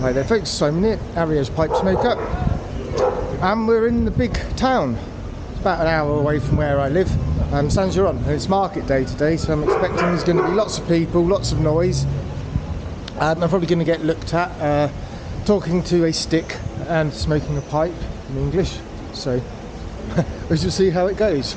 Hi there folks, Simon here, Ario's Pipe Smoker, and we're in the big town. It's about an hour away from where I live, Saint-Geron, and it's market day today, so I'm expecting there's going to be lots of people, lots of noise. I'm probably going to get looked at talking to a stick and smoking a pipe in English, so we shall see how it goes.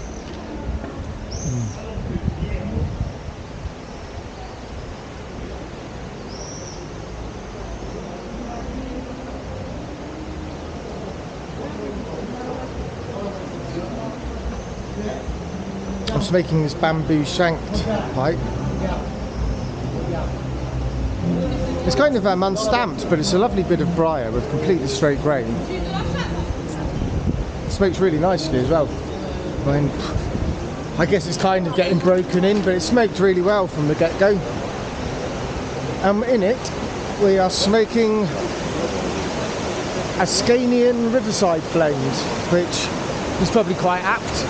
I'm smoking this bamboo shanked pipe. It's kind of unstamped, but it's a lovely bit of briar with completely straight grain. It smokes really nicely as well. I guess it's kind of getting broken in, but it smoked really well from the get-go. In it, we are smoking a Scanian Riverside blend, which is probably quite apt.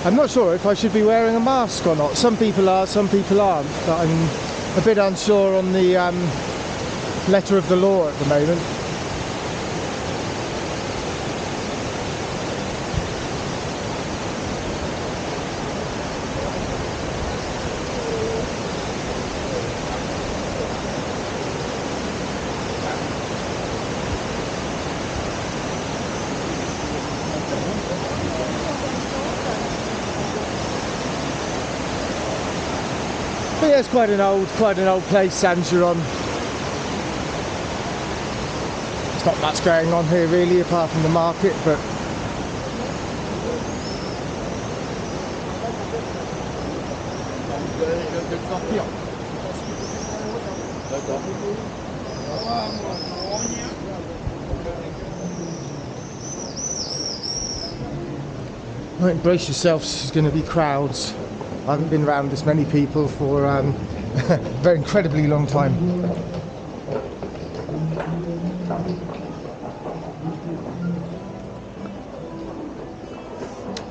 I'm not sure if I should be wearing a mask or not. Some people are, some people aren't, but I'm a bit unsure on the letter of the law at the moment. But yeah, it's quite an old place, Saint-Geron. There's not much going on here really, apart from the market, but right, brace yourselves, there's going to be crowds. I haven't been around this many people for a very incredibly long time.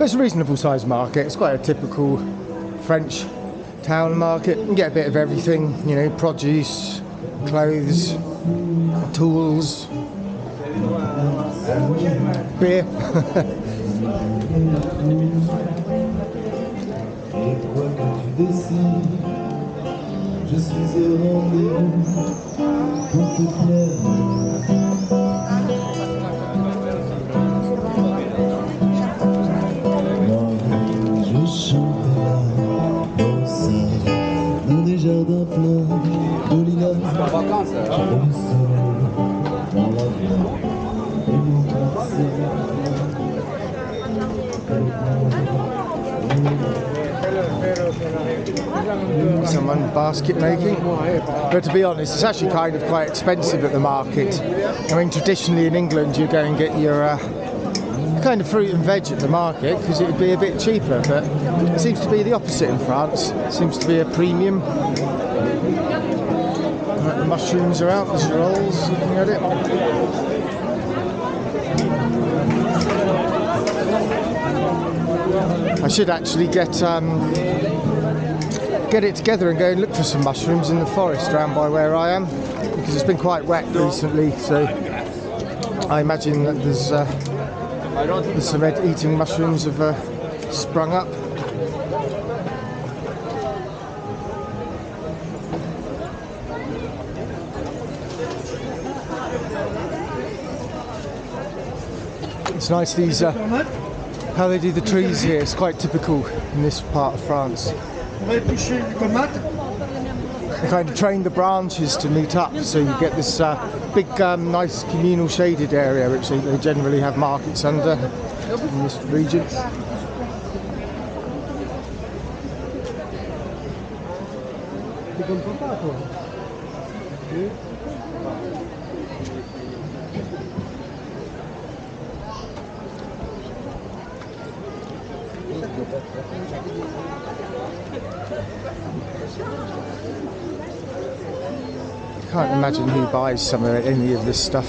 It's a reasonable sized market. It's quite a typical French town market. You can get a bit of everything, you know, produce, clothes, tools, beer. Je suis au rendez-vous pour te plaire. Moi, je chanterai au sein dans des jardins pleins de lilas. Et le soleil dans la vie et mon Someone basket making, but to be honest, it's actually kind of quite expensive at the market. I mean, traditionally in England you go and get your kind of fruit and veg at the market because it would be a bit cheaper, but it seems to be the opposite in France. It seems to be a premium. Right, the mushrooms are out, the rolls, looking at it. I should actually get it together and go and look for some mushrooms in the forest around by where I am, because it's been quite wet recently, so I imagine that there's some eating mushrooms have sprung up. It's nice these how they do the trees here. It's quite typical in this part of France. They kind of train the branches to meet up, so you get this big, nice communal shaded area, which they generally have markets under in this region. Can't imagine who buys some of any of this stuff.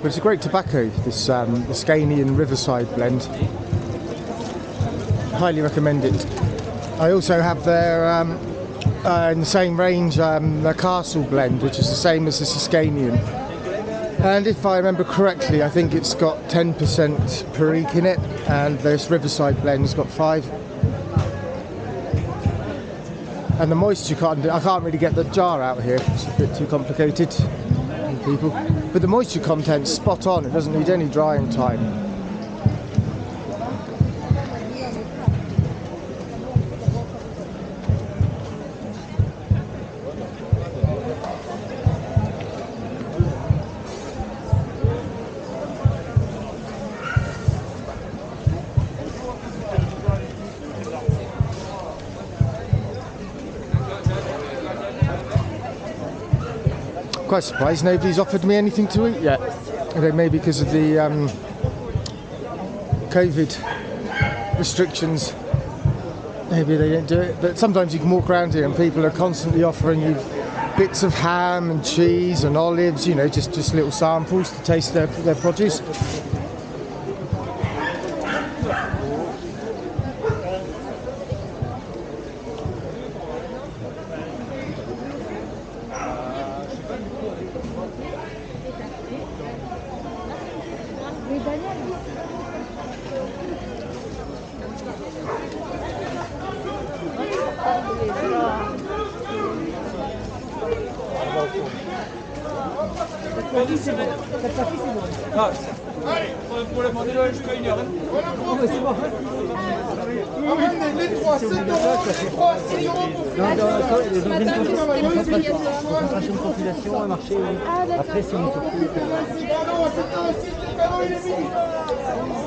But it's a great tobacco, this Scanian Riverside blend. Highly recommend it. I also have their, in the same range, the Castle blend, which is the same as the Scanian. And if I remember correctly, I think it's got 10% Perique in it, and this Riverside blend's got 5. And the moisture I can't really get the jar out here, it's a bit too complicated for people. But the moisture content's spot on, it doesn't need any drying time. Quite surprised nobody's offered me anything to eat yet. Okay, maybe because of the COVID restrictions, maybe they don't do it. But sometimes you can walk around here and people are constantly offering you bits of ham and cheese and olives, you know, just little samples to taste their produce.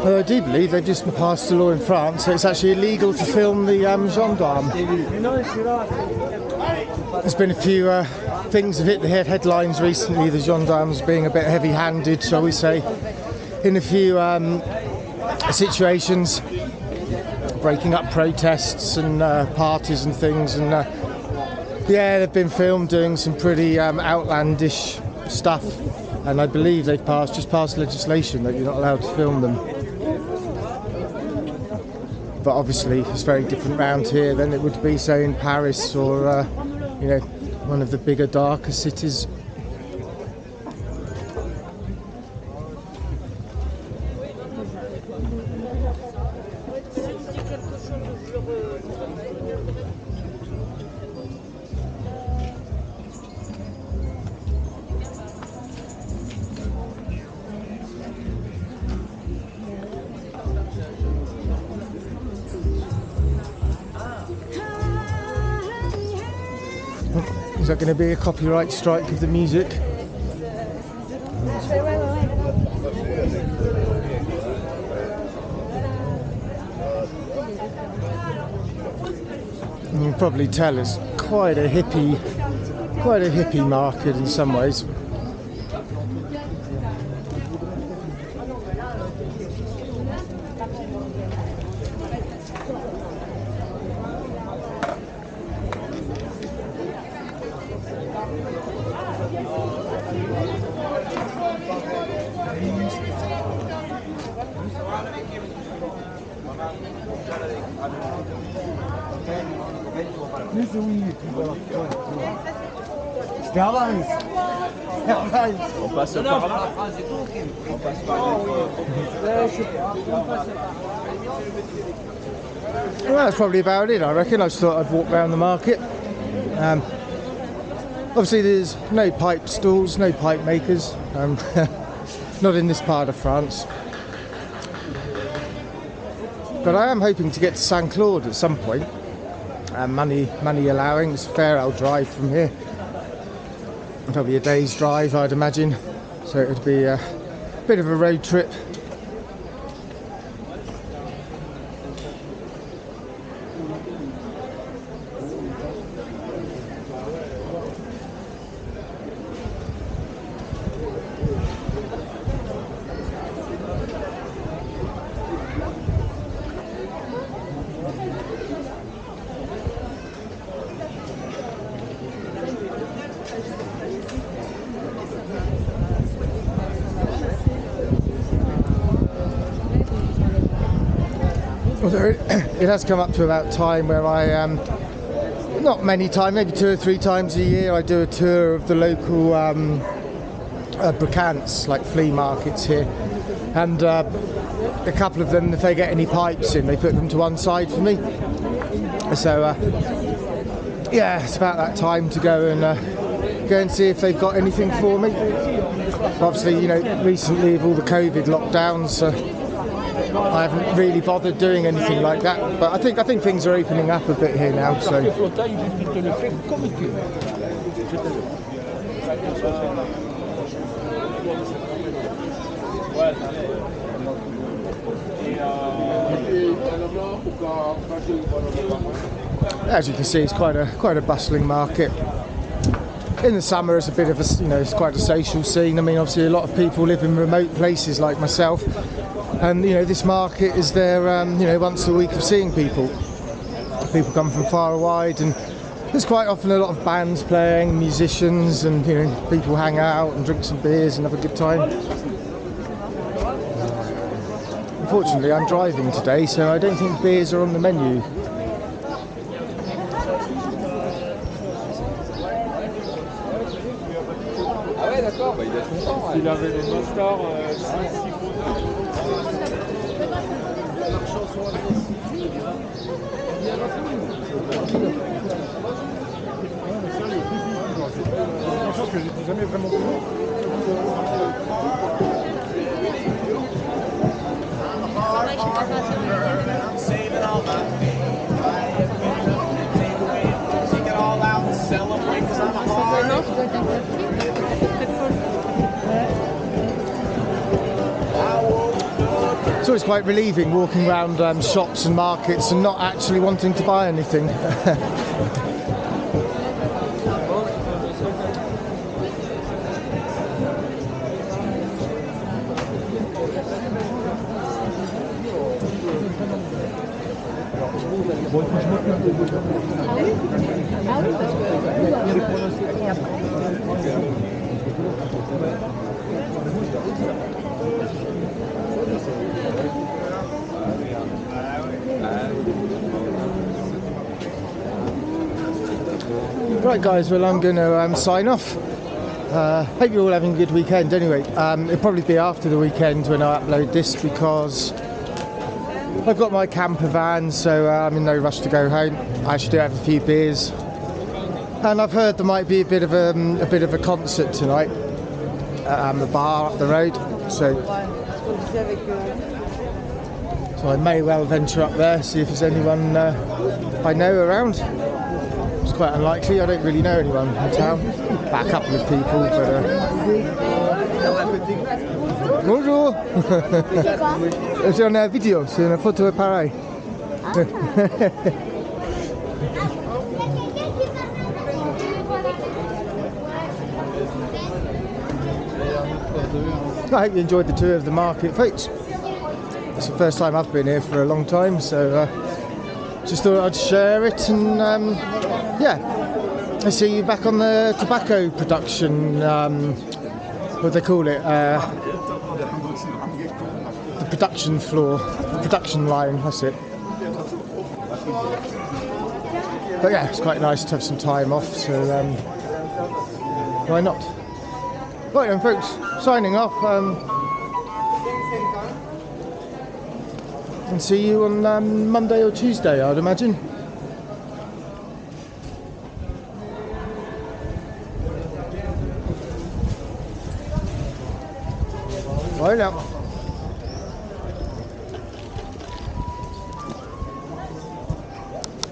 I do believe they've just passed a law in France, so it's actually illegal to film the gendarme. There's been a few things that hit the headlines recently, the gendarmes being a bit heavy-handed, shall we say, in a few situations, breaking up protests and parties and things, and yeah, they've been filmed doing some pretty outlandish stuff, and I believe they've just passed legislation that you're not allowed to film them. But obviously it's very different round here than it would be, say, in Paris or you know, one of the bigger, darker cities. Is that going to be a copyright strike of the music? You can probably tell it's quite a hippie market in some ways. On passe par là. On passe par là. Well, that's probably about it, I reckon. I just thought I'd walk around the market. Obviously there's no pipe stalls, no pipe makers, not in this part of France. But I am hoping to get to St. Claude at some point. Money allowing, it's a fair old drive from here. Probably a day's drive, I'd imagine. So it would be a bit of a road trip. Although it has come up to about time where I not many times, maybe 2 or 3 times a year, I do a tour of the local bricants, like flea markets here, and a couple of them, if they get any pipes in, they put them to one side for me. So yeah, it's about that time to go and see if they've got anything for me. Obviously, you know, recently with all the COVID lockdowns, I haven't really bothered doing anything like that. But I think things are opening up a bit here now. So. As you can see, it's quite a bustling market. In the summer, it's a bit of a, you know, it's quite a social scene. I mean, obviously, a lot of people live in remote places like myself, and you know, this market is their, you know, once a week of seeing people. People come from far and wide, and there's quite often a lot of bands playing, musicians, and you know, people hang out and drink some beers and have a good time. Unfortunately, I'm driving today, so I don't think beers are on the menu. Ah ouais, d'accord, bah il doit être content. Il avait les mostards, que j'étais jamais vraiment It's always quite relieving walking around shops and markets and not actually wanting to buy anything. Right guys, well I'm going to sign off. Hope you're all having a good weekend anyway. It'll probably be after the weekend when I upload this because I've got my camper van, so I'm in no rush to go home. I actually do have a few beers, and I've heard there might be a bit of a concert tonight at the bar up the road. So I may well venture up there, see if there's anyone I know around. It's quite unlikely. I don't really know anyone in town. About a couple of people, but bonjour. C'est une vidéo, c'est une photo pareille. I hope you enjoyed the tour of the market, folks. It's the first time I've been here for a long time, so just thought I'd share it, and yeah, I see you back on the tobacco production, what do they call it, the production floor, the production line, that's it. But yeah, it's quite nice to have some time off, so why not? Right then folks, signing off, and see you on Monday or Tuesday, I'd imagine. Bye now.